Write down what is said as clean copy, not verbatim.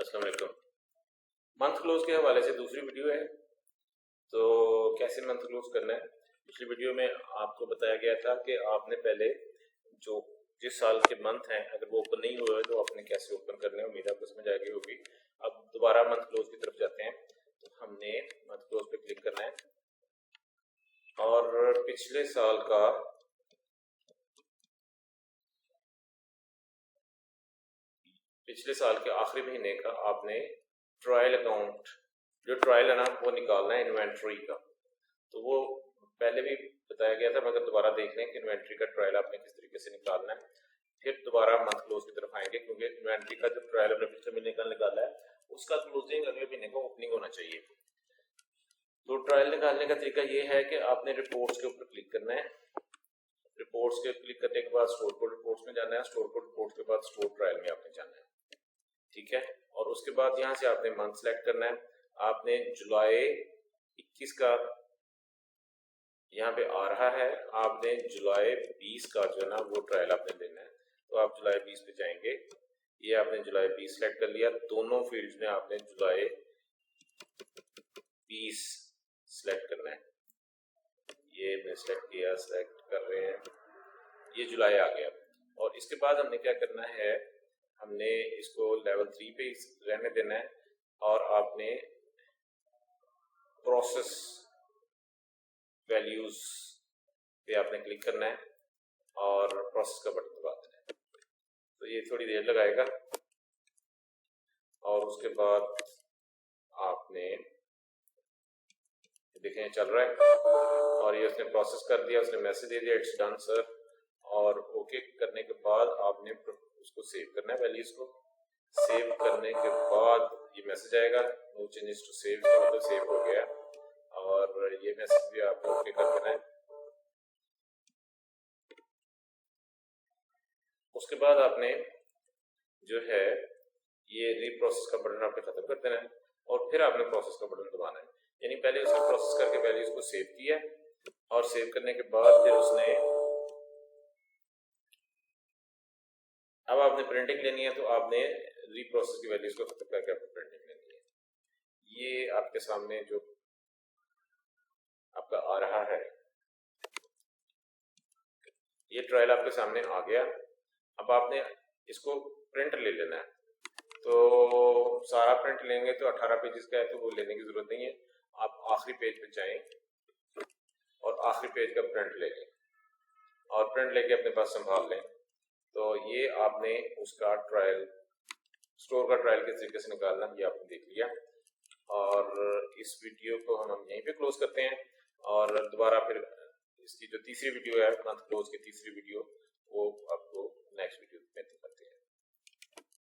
अस्सलाम वालेकुम। Month close के हवाले से दूसरी वीडियो है। तो कैसे मंथ क्लोज करना है, पिछली वीडियो में आपको बताया गया था कि आपने पहले जो जिस साल के मंथ हैं अगर वो ओपन नहीं हुए तो आपने कैसे ओपन करने हैं, उम्मीद आपको समझ आ गई होगी। अब दोबारा मंथ क्लोज की तरफ जाते हैं, तो हमने मंथ क्लोज पे क्लिक करना है और पिछले साल के आखिरी महीने का आपने ट्रायल अकाउंट, जो ट्रायल है ना, वो निकालना है इन्वेंट्री का। तो वो पहले भी बताया गया था, मगर दोबारा देख लें कि इन्वेंट्री का ट्रायल आपने किस तरीके से निकालना है। फिर दोबारा मंथ क्लोज की तरफ आएंगे, क्योंकि इन्वेंट्री का जो ट्रायल हमने पिछले महीने का निकाला है उसका क्लोजिंग अगले महीने को ओपनिंग होना चाहिए। तो ट्रायल निकालने का तरीका ये है कि आपने रिपोर्ट्स के ऊपर क्लिक करना है। रिपोर्ट्स के क्लिक करने के बाद स्टोर कोड रिपोर्ट्स में जाना है। स्टोर कोड रिपोर्ट्स के बाद स्टोर ट्रायल में आपने जाना है, ठीक है। और उसके बाद यहाँ से आपने मंथ सेलेक्ट करना है। आपने जुलाई 21 का यहाँ पे आ रहा है, आपने जुलाई 20 का जो है ना वो ट्रायल आपने लेना है। तो आप जुलाई 20 पे जाएंगे, ये आपने जुलाई 20 सेलेक्ट कर लिया। दोनों फील्ड्स में आपने जुलाई 20 सेलेक्ट करना है। ये मैं सेलेक्ट किया, सेलेक्ट कर रहे हैं, ये जुलाई आ गया। और इसके बाद हमने क्या करना है, हमने इसको लेवल 3 पे रहने देना है और आपने प्रोसेस वैल्यूज पे आपने क्लिक करना है और प्रोसेस का बटन दबा देना है। तो ये थोड़ी देर लगाएगा और उसके बाद आपने देखें चल रहा है और ये उसने प्रोसेस कर दिया, उसने मैसेज दे दिया इट्स डन सर। और ओके करने के बाद आपने उसको सेव करना है, वैल्यूज को। सेव करने के बाद ये मैसेज आएगा नो चेंजेस टू सेव, मतलब सेव हो गया। और ये मैसेज भी आपको ओके कर देना है। उसके बाद आपने जो है ये रीप्रोसेस का बटन आपने खत्म कर देना है और फिर आपने प्रोसेस का बटन दबाना है। यानी पहले उसने प्रोसेस करके वैल्यूज को सेव किया और सेव करने के बाद फिर उसने, अब आपने प्रिंटिंग लेनी है तो आपने रीप्रोसेस की वैल्यूज को खत्म करके आपको प्रिंटिंग लेनी है। ये आपके सामने जो आपका आ रहा है, ये ट्रायल आपके सामने आ गया। अब आपने इसको प्रिंट ले लेना है। तो सारा प्रिंट लेंगे तो 18 पेजेस का है, तो वो लेने की जरूरत नहीं है। आप आखिरी पेज पे जाएं और आखिरी पेज का प्रिंट ले लें और प्रिंट लेके अपने पास संभाल लें। तो ये आपने उसका ट्रायल, स्टोर का ट्रायल किस तरीके से निकालना, ये आपने देख लिया। और इस वीडियो को हम यहीं पे क्लोज करते हैं और दोबारा फिर इसकी जो तीसरी वीडियो है मंथ क्लोज की तीसरी वीडियो, वो आपको नेक्स्ट वीडियो में